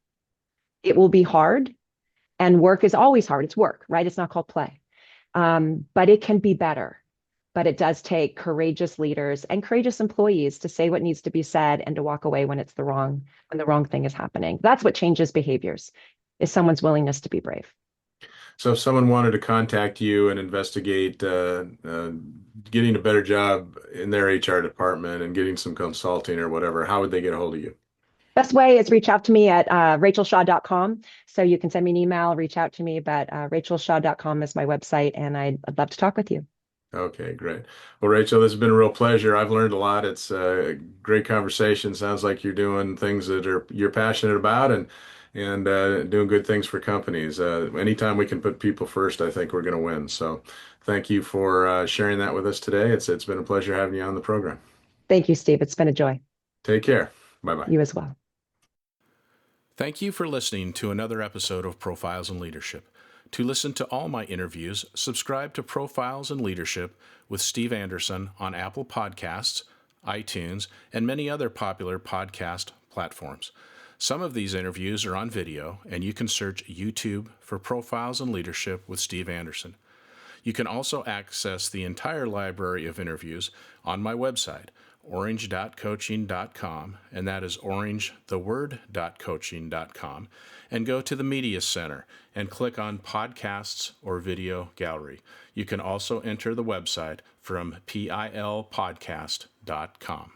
It will be hard, and work is always hard. It's work, right? It's not called play. But it can be better. But it does take courageous leaders and courageous employees to say what needs to be said and to walk away when when the wrong thing is happening. That's what changes behaviors, is someone's willingness to be brave. So if someone wanted to contact you and investigate getting a better job in their HR department and getting some consulting or whatever, how would they get a hold of you? Best way is reach out to me at rachelshaw.com. So you can send me an email, reach out to me, but rachelshaw.com is my website, and I'd love to talk with you. Okay, great. Well, Rachel, this has been a real pleasure. I've learned a lot. It's a great conversation. Sounds like you're doing things that you're passionate about and doing good things for companies. Anytime we can put people first, I think we're going to win. So, thank you for sharing that with us today. It's been a pleasure having you on the program. Thank you, Steve. It's been a joy. Take care. Bye bye. You as well. Thank you for listening to another episode of Profiles in Leadership. To listen to all my interviews, subscribe to Profiles in Leadership with Steve Anderson on Apple Podcasts, iTunes, and many other popular podcast platforms. Some of these interviews are on video, and you can search YouTube for Profiles in Leadership with Steve Anderson. You can also access the entire library of interviews on my website, orange.coaching.com, and that is orangetheword.coaching.com, and go to the Media Center and click on Podcasts or Video Gallery. You can also enter the website from pilpodcast.com.